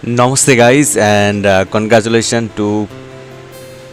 Namaste guys and congratulations to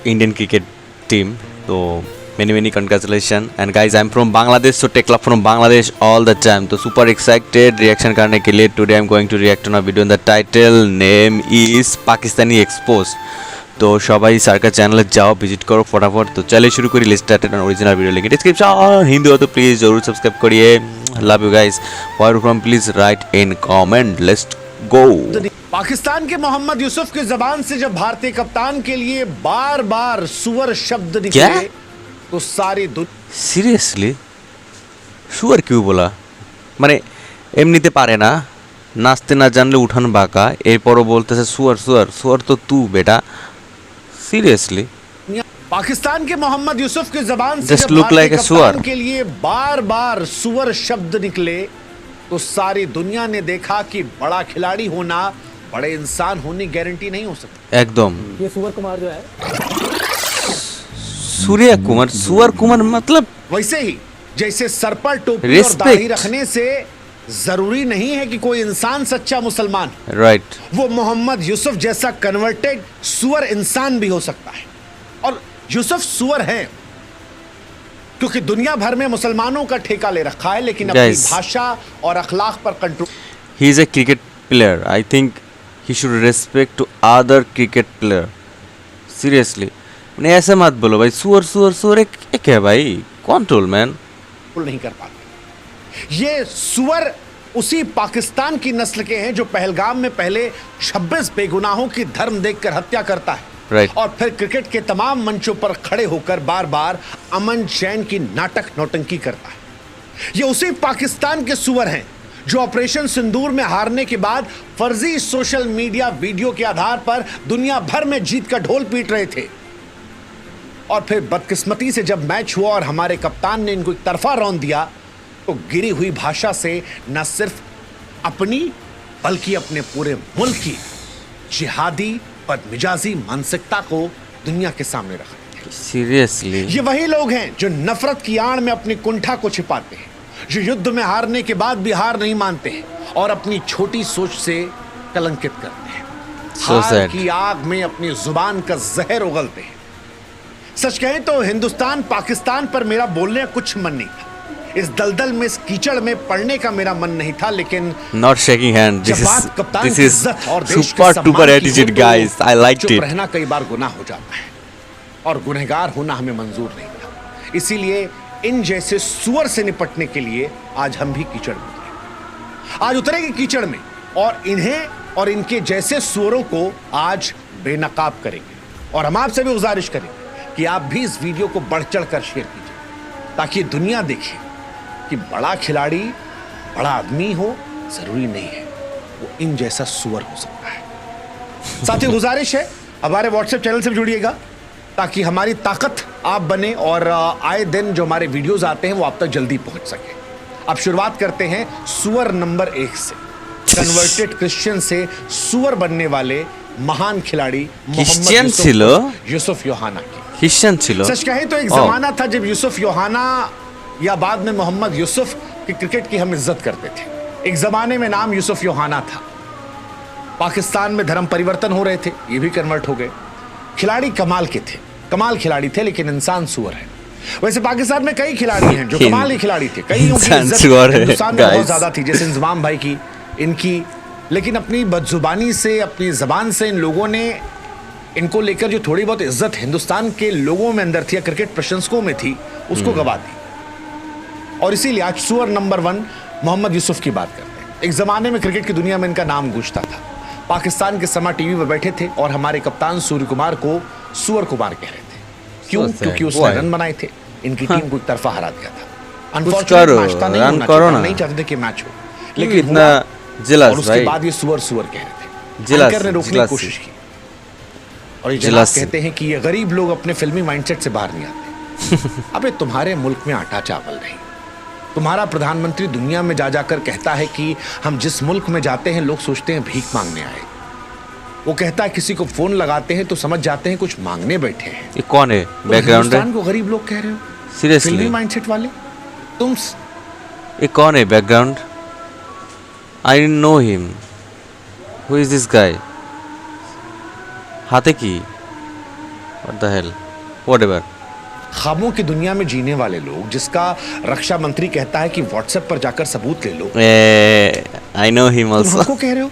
Indian cricket team. So many congratulations and guys I'm from Bangladesh, so take love from Bangladesh all the time. So super excited reaction करने के लिए today I'm going to react on a video and the title name is Pakistani Exposed. तो সবাই সার্কার চ্যানেলে যাও visit করো फटाफट। तो चलिए शुरू करिए let's start on original video link description और हिंदी हो तो प्लीज़ जरूर सब्सक्राइब करिए। Love you guys, where from please write in comment, let's go. Pakistan के मोहम्मद यूसुफ की जबान से जब भारतीय कप्तान के लिए बार बार सुअर शब्द निकले तो सारी সিরিয়াসলি সুয়ার কিউ বলা মানে এমনিতে পারে না, নাচতে না জানলে উঠান বাঁকা, এরপরও বলতেছে সুয়ার সুয়ার সুয়ার তো তু बेटा सीरियसली। पाकिस्तान के मोहम्मद यूसुफ की जबान से Just जब look like भारतीय a suar. कप्तान के लिए बार बार सुअर शब्द निकले तो सारी दुनिया ने देखा कि बड़ा खिलाड़ी होना बड़े इंसान होने की गारंटी नहीं हो सकती। एकदम ये सुअर कुमार जो है सूर्य कुमार, सुअर कुमार मतलब वैसे ही जैसे सर पर टोपी और Respect. दाढ़ी रखने से जरूरी नहीं है कि कोई इंसान सच्चा मुसलमान है। राइट। वो मोहम्मद यूसुफ जैसा कन्वर्टेड सुअर इंसान भी हो सकता है और यूसुफ सुअर हैं क्योंकि दुनिया भर में मुसलमानों का ठेका ले रखा है, लेकिन अपनी Guys. भाषा और अखलाक पर control. He is a cricket player, I think he should respect to other cricket player. Seriously नहीं ऐसे मत बोलो भाई, सुअर सुअर सुअर एक है भाई, कंट्रोल मैन। नहीं कर पाते। ये सुअर उसी पाकिस्तान की नस्ल के हैं जो पहलगाम में पहले 26 बेगुनाहों की धर्म देखकर हत्या करता है। Right. और फिर क्रिकेट के तमाम मंचों पर खड़े होकर बार बार अमन चैन की नाटक नौटंकी करता है। ये उसी पाकिस्तान के सुअर हैं जो ऑपरेशन सिंदूर में हारने के बाद फर्जी सोशल मीडिया वीडियो के आधार पर दुनिया भर में जीत का ढोल पीट रहे थे और फिर बदकिस्मती से जब मैच हुआ और हमारे कप्तान ने इनको एक तरफा रौंद दिया तो गिरी हुई भाषा से न सिर्फ अपनी बल्कि अपने पूरे मुल्क की जिहादी बदमिजाजी मानसिकता को दुनिया के सामने रखा। सीरियसली ये वही लोग हैं जो नफरत की आड़ में अपनी कुंठा को छिपाते हैं, जो युद्ध में हारने के बाद भी हार नहीं मानते हैं और अपनी छोटी सोच से कलंकित करते हैं। So हार sad. की आग में अपनी जुबान का जहर उगलते हैं। सच कहें तो हिंदुस्तान पाकिस्तान पर मेरा बोलने का कुछ मन नहीं था। इस दलदल में, इस कीचड़ में पड़ने का मेरा मन नहीं था, लेकिन नॉट शेकिंग हैंड, जब बात कप्तान दिस की इज इज्जत और देश के सुपर सम्मान डुपर की हो एटीट्यूड तो गाइस, आई लाइक चुप इट। रहना कई बार गुनाह हो जाता है और गुनहगार होना हमें मंजूर नहीं था। इसीलिए इन जैसे सुअर से निपटने के लिए आज हम भी कीचड़ में उतरे। आज उतरेंगे कीचड़ में और इन्हें और इनके जैसे सुअरों को आज बेनकाब करेंगे। और हम आपसे भी गुजारिश करेंगे कि आप भी इस वीडियो को बढ़ चढ़ कर शेयर कीजिए ताकि दुनिया देखे कि बड़ा खिलाड़ी बड़ा आदमी हो जरूरी नहीं है, वो इन जैसा सुअर हो सकता है। साथ ही गुजारिश है हमारे व्हाट्सएप चैनल से भी जुड़िएगा ताकि हमारी ताकत आप बने और आए दिन जो हमारे वीडियोस आते हैं वो आप तक जल्दी पहुंच सके। अब शुरुआत करते हैं सुअर नंबर 1 से, कन्वर्टेड क्रिश्चियन से सुअर बनने वाले महान खिलाड़ी क्रिश्चियन छिलो? यूसुफ योहाना की। क्रिश्चियन छिलो? सच कहें तो एक जमाना था जब यूसुफ योहाना या बाद में मोहम्मद यूसुफ की क्रिकेट की हम इज्जत करते थे। एक जमाने में नाम यूसुफ योहाना था। पाकिस्तान में धर्म परिवर्तन हो रहे थे, ये भी कन्वर्ट हो गए। खिलाड़ी कमाल के थे, कमाल खिलाड़ी थे, लेकिन इंसान सुअर है। वैसे पाकिस्तान में कई खिलाड़ी हैं जो कमाल के खिलाड़ी थे, कई हिंदुस्तान में बहुत ज्यादा थी, जैसे इंजमाम भाई की, इनकी, लेकिन अपनी बदजुबानी से, अपनी जबान से इन लोगों ने इनको लेकर जो थोड़ी बहुत इज्जत हिंदुस्तान के लोगों में अंदर थी या क्रिकेट प्रशंसकों में थी उसको गवा दी। और इसीलिए आज सुअर नंबर 1 मोहम्मद यूसुफ की बात करते हैं। एक जमाने में क्रिकेट की दुनिया में इनका नाम गूंजता था। पाकिस्तान के समा टीवी पर बैठे थे और हमारे कप्तान सूर्य कुमार को सुअर कुमार कह रहे थे। क्यों? क्योंकि उसने रन बनाए थे, इनकी टीम को एक तरफा हरा दिया था। अनफॉर्चुनेट मैच था, नहीं होना चाहिए, नहीं चाहते थे कि मैच हो, लेकिन इतना जिलास, और उसके बाद ये सुअर सुअर कह रहे थे। जिलास, एंकर ने रोकने की कोशिश की और ये जनाब कहते हैं कि ये गरीब लोग अपने फिल्मी माइंडसेट से बाहर नहीं आते। अबे तुम्हारे मुल्क में आटा चावल नहीं, तुम्हारा प्रधानमंत्री दुनिया में जा जाकर कहता है कि हम जिस मुल्क में जाते हैं लोग सोचते हैं भीख मांगने आए। वो कहता है किसी को फोन लगाते हैं तो समझ जाते हैं कुछ मांगने बैठे हैं। ये कौन है? बैकग्राउंड है? को गरीब लोग कह रहे हो? सीरियसली फिल्मी माइंडसेट वाले तुम। ये कौन है background? I know him, who is this guy? हाथे की व्हाट द हेल व्हाटएवर ख्वाबों की दुनिया में जीने वाले लोग, जिसका रक्षा मंत्री कहता है कि व्हाट्सएप पर जाकर सबूत ले लो, आई नो हिम तुम आल्सो हमको कह रहे हो?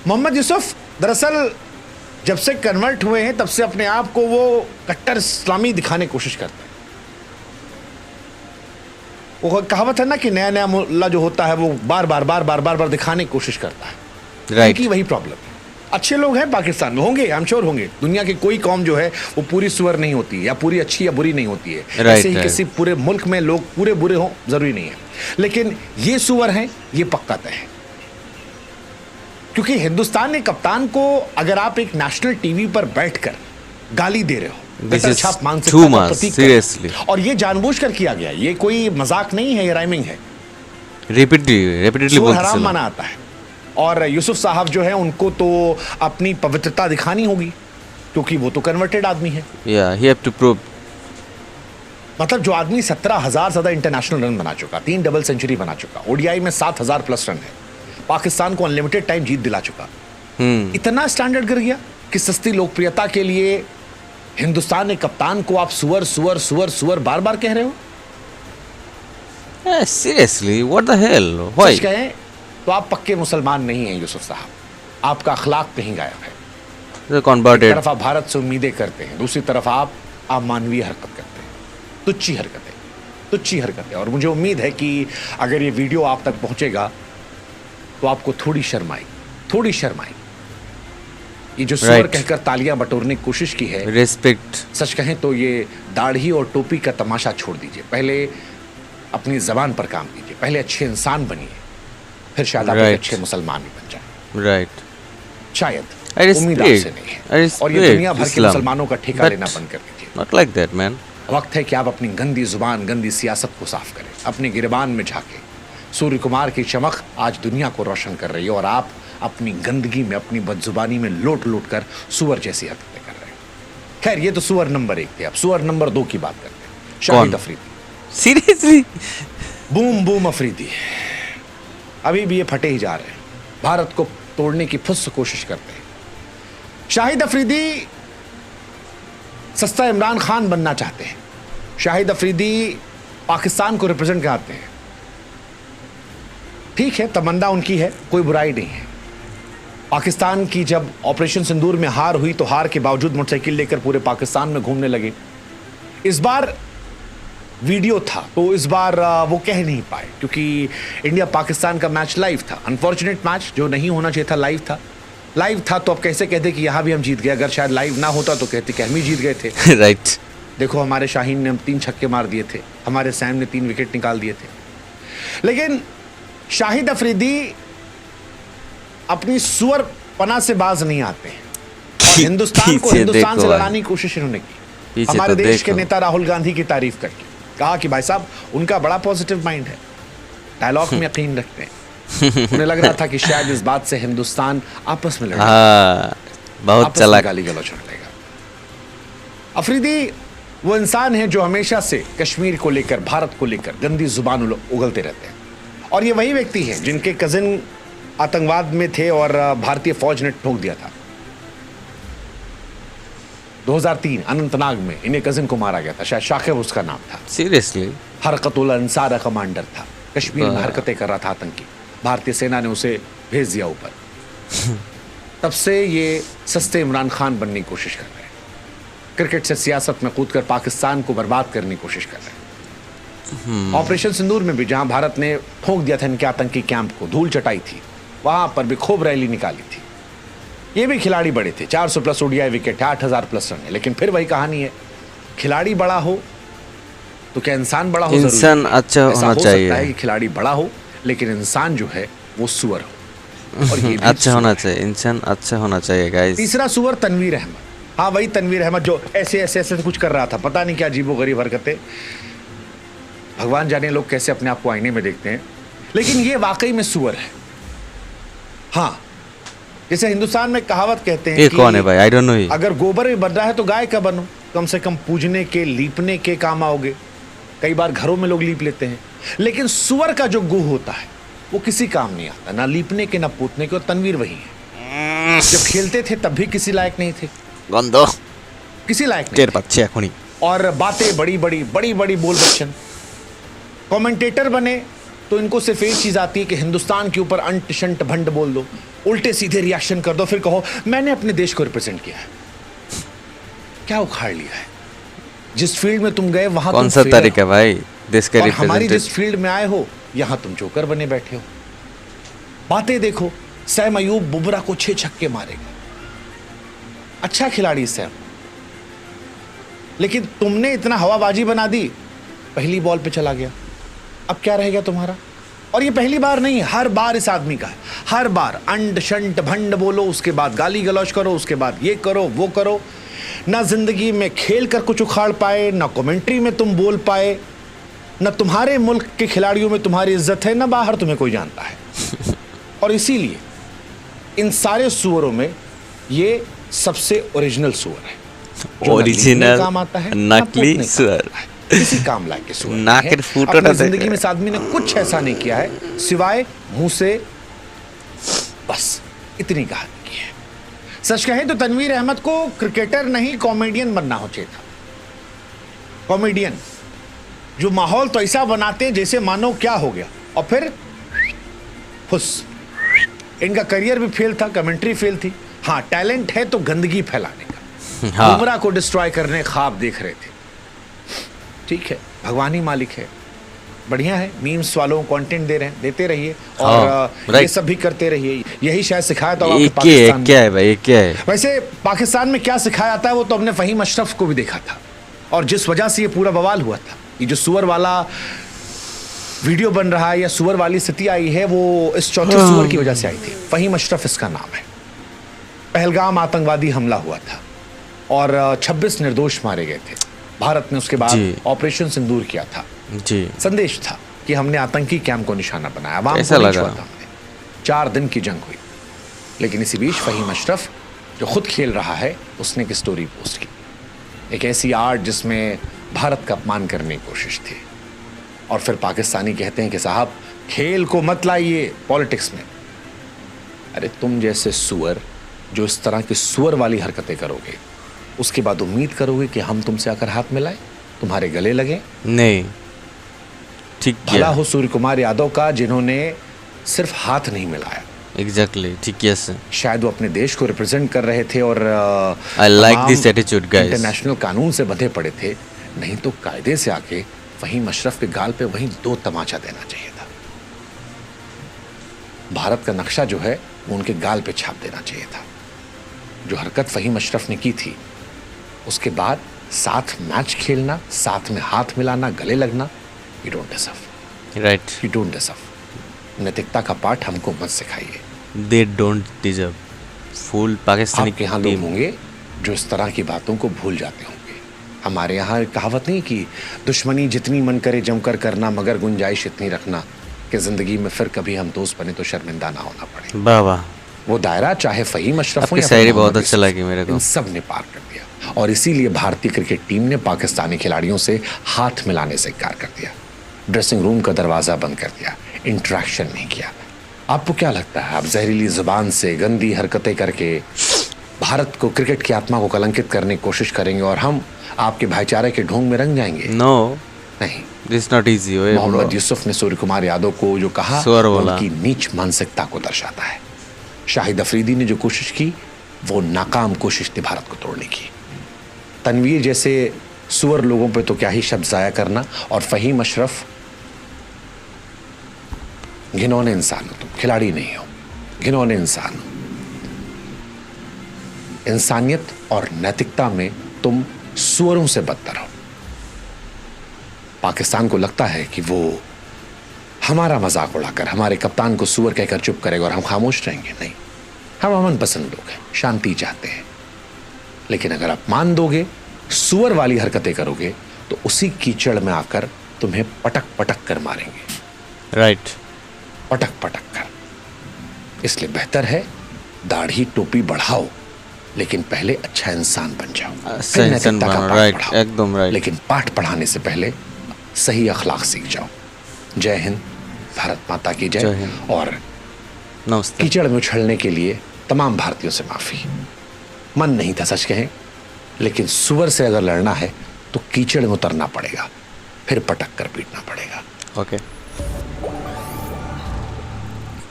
मोहम्मद यूसुफ दरअसल जब से कन्वर्ट हुए हैं तब से अपने आप को वो कट्टर इस्लामी दिखाने की कोशिश करते हैं। वो कहावत है ना कि नया नया मुल्ला जो होता है वो बार बार दिखाने की कोशिश करता है। राइट इनकी वही प्रॉब्लम है। अच्छे लोग हैं पाकिस्तान में, होंगे, आई एम श्योर होंगे। दुनिया की कोई कौम जो है वो पूरी सुअर नहीं होती है, या पूरी अच्छी या बुरी नहीं होती है। ऐसे ही किसी पूरे मुल्क में लोग पूरे बुरे हों जरूरी नहीं है, लेकिन ये सुअर हैं, ये पक्का तय है। क्योंकि हिंदुस्तान के कप्तान को अगर आप एक नेशनल टीवी पर बैठकर गाली दे रहे हो, This is छाप too much, seriously. और ये जानबूझकर किया गया, ये कोई मजाक नहीं है, ये राइमिंग है। रिपीटेडली सुअर बोलते हराम चलो माना आता है। और यूसुफ साहब जो है उनको तो अपनी पवित्रता दिखानी होगी, क्योंकि वो तो कन्वर्टेड आदमी है। या ही हैव टू प्रूव मतलब जो आदमी 17,000 ज्यादा इंटरनेशनल रन बना चुका, 3 डबल सेंचुरी बना चुका, ओडीआई में 7,000 प्लस रन है, पाकिस्तान को अनलिमिटेड टाइम जीत दिला चुका, इतना स्टैंडर्ड गिर गया कि सस्ती लोकप्रियता के लिए हिंदुस्तान के कप्तान को आप सुअर सुअर सुअर सुअर बार बार कह रहे हो। Seriously what the hell why सच कहें तो आप पक्के मुसलमान नहीं हैं यूसुफ साहब, आपका अखलाक कहीं गायब है। एक कन्वर्टेड तरफ आप भारत से उम्मीदें करते हैं, दूसरी तरफ आप अमानवीय हरकत करते हैं, तुच्छी हरकतें। और मुझे उम्मीद है कि अगर ये वीडियो आप तक पहुंचेगा तो आपको थोड़ी शर्म आई। ये जो सुअर कहकर तालियां बटोरने की कोशिश की है, रेस्पेक्ट, सच कहें तो ये दाढ़ी और टोपी का तमाशा छोड़ दीजिए, पहले अपनी जबान पर काम कीजिए, पहले अच्छे इंसान बनिए, फिर शायद आप एक अच्छे मुसलमान भी बन जाए। राइट शायद उम्मीद आपसे नहीं है, और ये दुनिया भर के मुसलमानों का ठेका लेना बंद कर दीजिए। Not like that man. वक्त है कि आप अपनी गंदी जुबान, गंदी सियासत को साफ करें, अपने गिरबान में झांके। सूर्य कुमार की चमक आज दुनिया को रोशन कर रही है, और आप अपनी गंदगी में, अपनी बदजुबानी में लोट कर सुअर जैसी हरकतें कर रहे हैं। खैर, ये तो सुअर नंबर 1 थे, अब सुअर नंबर 2 की बात करते हैं। शाहिद अफरीदी। सीरियसली बूम अफरीदी अभी भी ये फटे ही जा रहे हैं, भारत को तोड़ने की फुस कोशिश करते हैं। शाहिद अफरीदी सस्ता इमरान खान बनना चाहते हैं। शाहिद अफरीदी पाकिस्तान को रिप्रेजेंट कराते हैं। ठीक है, तमन्ना उनकी है, कोई बुराई नहीं है। पाकिस्तान की जब ऑपरेशन सिंदूर में हार हुई तो हार के बावजूद मोटरसाइकिल लेकर पूरे पाकिस्तान में घूमने लगे। इस बार वीडियो था तो इस बार वो कह नहीं पाए, क्योंकि इंडिया पाकिस्तान का मैच लाइव था। अनफॉर्चुनेट मैच, जो नहीं होना चाहिए था, लाइव था तो अब कैसे कहते कि यहां भी हम जीत गए। अगर शायद लाइव ना होता तो कहते कि हम ही जीत गए थे। राइट देखो, हमारे शाहीन ने 3 छक्के मार दिए थे, हमारे सैम ने 3 विकेट निकाल दिए थे। लेकिन शाहिद अफरीदी अपनी सुअर पना से बाज नहीं आते हैं, और हिंदुस्तान को हिंदुस्तान से लड़ाने की कोशिश इन्होंने की। हमारे देश के नेता राहुल गांधी की तारीफ करके कहा कि भाई साहब, उनका बड़ा पॉजिटिव माइंड है, डायलॉग में यकीन रखते हैं। उन्हें लग रहा था कि शायद इस बात से हिंदुस्तान आपस में लड़ेगा, बहुत चालाक, गाली गलौज कर लेगा। अफरीदी वो इंसान है जो हमेशा से कश्मीर को लेकर, भारत को लेकर गंदी जुबान उगलते रहते हैं, और ये वही व्यक्ति हैं जिनके कजिन आतंकवाद में थे और भारतीय फौज ने ठोक दिया था। 2003 अनंतनाग में इन्हें कजिन को मारा गया था, शायद शाकिब उसका नाम था। सीरियसली हरकतुल अंसार कमांडर था, कश्मीर में हरकतें कर रहा था आतंकी, भारतीय सेना ने उसे भेज दिया ऊपर। तब से ये सस्ते इमरान खान बनने की कोशिश कर रहे हैं, क्रिकेट से सियासत में कूदकर पाकिस्तान को बर्बाद करने की कोशिश कर रहे हैं। ऑपरेशन सिंदूर में भी, जहां भारत ने ठोक दिया था इनके आतंकी कैंप को, धूल चटाई थी, वहां पर भी खूब रैली निकाली थी। ये भी खिलाड़ी बड़े थे, 400 प्लस ओडीआई विकेट है, 8,000 प्लस रन है। लेकिन फिर वही कहानी है, खिलाड़ी बड़ा हो तो क्या इंसान बड़ा हो? इंसान अच्छा होना चाहिए। सकता है कि खिलाड़ी बड़ा हो लेकिन इंसान जो है वो सुअर हो, और ये अच्छा होना चाहिए, इंसान अच्छा होना चाहिए गाइस। तीसरा सुअर तनवीर अहमद। हाँ, वही तनवीर अहमद जो ऐसे कुछ कर रहा था, पता नहीं क्या अजीबोगरीब हरकतें। भगवान जाने लोग कैसे अपने आप को आईने में देखते हैं, लेकिन ये वाकई में सुअर है। हाँ, जैसे हिंदुस्तान में कहावत कहते हैं, ये कौन है भाई? I don't know. अगर गोबर में बन रहा है तो गाय का बनो, कम से कम पूजने के, लीपने के काम आओगे। कई बार घरों में लोग लीप लेते हैं, लेकिन सुअर का जो गुह होता है वो किसी काम नहीं आता, ना लीपने के ना पूतने के, और तनवीर वही है। जब खेलते थे तब भी किसी लायक नहीं थे, গন্ধ किसी लायक नहीं টের পাচ্ছি এখনই। और बातें बड़ी बड़ी बोल बच्चन। कमेंटेटर बने तो इनको सिर्फ एक चीज आती है कि हिंदुस्तान के ऊपर अंट शंट भंड बोल दो, उल्टे सीधे रिएक्शन कर दो, फिर कहो मैंने अपने देश को रिप्रेजेंट किया है। क्या उखाड़ लिया है? जिस फील्ड में तुम गए वहां कौन तुम सा fail तरीका हो। भाई देश का और हमारी रिप्रेजेंटेटिव? जिस फील्ड में आए हो यहां तुम जोकर बने बैठे हो। बातें देखो, सैम अयूब बुमराह को 6 छक्के मारेगा, अच्छा खिलाड़ी सैम, लेकिन तुमने इतना हवाबाजी बना दी, पहली बॉल पे चला गया। अब क्या रहेगा तुम्हारा? और ये पहली बार नहीं, हर बार इस आदमी का है, हर बार अंड शंट भंड बोलो, उसके बाद गाली गलौज करो, उसके बाद ये करो वो करो। ना जिंदगी में खेल कर कुछ उखाड़ पाए, ना कमेंट्री में तुम बोल पाए, ना तुम्हारे मुल्क के खिलाड़ियों में तुम्हारी इज्जत है, ना बाहर तुम्हें कोई जानता है। और इसीलिए इन सारे सुअरों में ये सबसे ओरिजिनल सुअर है, जो ना ओरिजिनल लीडने काम आता है, ना नकली पोतने काम सुअर। आता है। किसी काम लायक के सुअर नाक नहीं के है। फूटना अपनी देख जिंदगी रहे में इस आदमी ने कुछ ऐसा नहीं किया है सिवाय मुंह से बस इतनी कहानी की है। सच कहें तो तनवीर अहमद को क्रिकेटर नहीं कॉमेडियन बनना हो चाहिए था। कॉमेडियन जो माहौल तो ऐसा बनाते हैं जैसे मानो क्या हो गया, और फिर फुस। इनका करियर भी फेल था, कमेंट्री फेल थी। हाँ, टैलेंट है तो गंदगी फैलाने का। हाँ। बुमराह को डिस्ट्रॉय करने ख्वाब देख रहे थे। ठीक है, भगवान ही मालिक है, बढ़िया है। मीम्स वालों को कंटेंट दे रहे हैं, देते रहिए और हाँ, ये राइट। सब भी करते रहिए। यही शायद सिखाया था ये आपको क्या है? पाकिस्तान में। क्या है भाई? ये क्या है? वैसे पाकिस्तान में क्या सिखाया जाता है वो तो हमने फहीम अशरफ को भी देखा था, और जिस वजह से ये पूरा बवाल हुआ था, ये जो सुअर वाला वीडियो बन रहा है या सुअर वाली स्थिति आई है, वो इस चौथे सुअर की वजह से आई थी। फहीम अशरफ इसका नाम है। पहलगाम आतंकवादी हमला हुआ था और 26 निर्दोष मारे गए थे। भारत ने उसके बाद जी। ऑपरेशन सिंदूर किया था। जी संदेश था कि हमने आतंकी कैंप को निशाना बनाया। अवाम कैसा को नहीं लगा? छुआ था हमने। 4 दिन की जंग हुई, लेकिन इसी बीच फहीम अशरफ जो खुद खेल रहा है, उसने एक स्टोरी पोस्ट की, एक ऐसी आर्ट जिसमें भारत का अपमान करने की कोशिश थी। और फिर पाकिस्तानी कहते हैं कि साहब खेल को मत लाइए पॉलिटिक्स में। अरे तुम जैसे सुअर जो इस तरह की सुअर वाली हरकतें करोगे, उसके बाद उम्मीद करोगे कि हम तुमसे आकर हाथ मिलाएं, तुम्हारे गले लगे? नहीं ठीक भला किया हो सूर्य कुमार यादव का, जिन्होंने सिर्फ हाथ नहीं मिलाया। एग्जैक्टली ठीक किया सर। शायद वो अपने देश को रिप्रेजेंट कर रहे थे और I like this attitude, guys. International कानून से बंधे पड़े थे। नहीं तो कायदे से आके फहीम अशरफ के गाल पे वहीं 2 तमाचा देना चाहिए था। भारत का नक्शा जो है वो उनके गाल पे छाप देना चाहिए था। जो हरकत फहीम अशरफ ने की थी, उसके बाद साथ मैच खेलना, साथ में हाथ मिलाना, गले लगना, you don't deserve, right you don't deserve. नैतिकता का पाठ हमको मत सिखाइए। They don't deserve. Full Pakistani आपके यहाँ लोग होंगे जो इस तरह की बातों को भूल जाते होंगे। हमारे यहाँ एक कहावत नहीं कि दुश्मनी जितनी मन करे जमकर करना, मगर गुंजाइश इतनी रखना कि जिंदगी में फिर कभी हम दोस्त बने तो शर्मिंदा ना होना पड़े। वाह वाह, वो दायरा चाहे फहीम अशरफ हो आपकी या शायरी फिर बहुत मोहम्मद अच्छा यूसुफ, लगी मेरे को। इन सब ने पार कर दिया। और इसीलिए भारतीय क्रिकेट टीम ने पाकिस्तानी खिलाड़ियों से हाथ मिलाने से इनकार कर दिया, ड्रेसिंग रूम का दरवाजा बंद कर दिया, इंटरेक्शन नहीं किया। आपको क्या लगता है, आप जहरीली जुबान से गंदी हरकतें करके भारत को, क्रिकेट की आत्मा को कलंकित करने की कोशिश करेंगे और हम आपके भाईचारे के ढोंग में रंग जाएंगे? नो नहीं। This not easy. Mohammad Yusuf ने सूर्य कुमार यादव को जो कहा, सुअर वो बोला। उनकी नीच मानसिकता को दर्शाता है। शाहिद अफरीदी ने जो कोशिश की, वो नाकाम कोशिश थी भारत को तोड़ने की। तनवीर जैसे सुअर लोगों पे तो क्या ही शब्द जाया करना। और फहीम अशरफ, घिनौने इंसान हो तुम, खिलाड़ी नहीं हो, घिनौने इंसान हो। इंसानियत और नैतिकता में तुम सुअरों से बदतर हो। पाकिस्तान को लगता है कि वो हमारा मजाक उड़ाकर हमारे कप्तान को सुअर कहकर चुप करेगा और हम खामोश रहेंगे। नहीं, हम अमन पसंद लोग हैं, शांति चाहते हैं। लेकिन अगर अपमान दोगे, सुअर वाली हरकतें करोगे, तो उसी कीचड़ में आकर तुम्हें पटक पटक कर मारेंगे। राइट, पटक पटक कर। इसलिए बेहतर है दाढ़ी टोपी बढ़ाओ, लेकिन पहले अच्छा इंसान बन जाओ, अच्छा फिर इंसान नैतिकता का बनो, पाठ राइट, पढ़ाओ। एकदम राइट। लेकिन पाठ पढ़ाने से पहले सही अखलाक सीख जाओ। जय हिंद, भारत माता की जय जय। हिंद। और नमस्ते। कीचड़ में उछलने के लिए तमाम भारतीयों से माफी। मन नहीं था सच कहें, लेकिन सुअर से अगर लड़ना है तो कीचड़ में उतरना पड़ेगा, फिर पटक कर पीटना पड़ेगा। ओके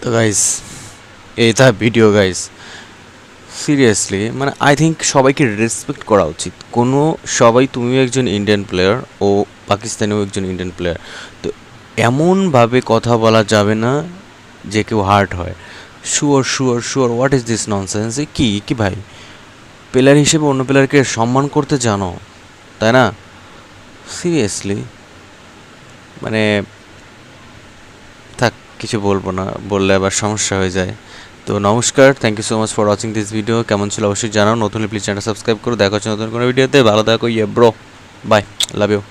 तो गाइस এটা ভিডিও গাইস, সিরিয়াসলি মানে আই থিঙ্ক সবাইকে রেসপেক্ট করা উচিত। কোনো সবাই, তুমিও একজন ইন্ডিয়ান প্লেয়ার ও পাকিস্তানিও একজন ইন্ডিয়ান প্লেয়ার, তো এমনভাবে কথা বলা যাবে না যে কেউ হার্ট হয়। Sure sure sure, what is this nonsense? কি কি ভাই, প্লেয়ার হিসেবে অন্য প্লেয়ারকে সম্মান করতে জানো, তাই না? সিরিয়াসলি মানে থাক, কিছু বলবো না, বললে আবার সমস্যা হয়ে যায়। তো নমস্কার, thank you so much for watching this video. কেমন ছিল অবশ্যই জানাও, নতুন প্লিজ চ্যানেল সাবস্ক্রাইব করো। দেখা হচ্ছে নতুন কোনো ভিডিওতে, ভালো থাকো, ইয়ে ব্রো, বাই, লাভ ইউ।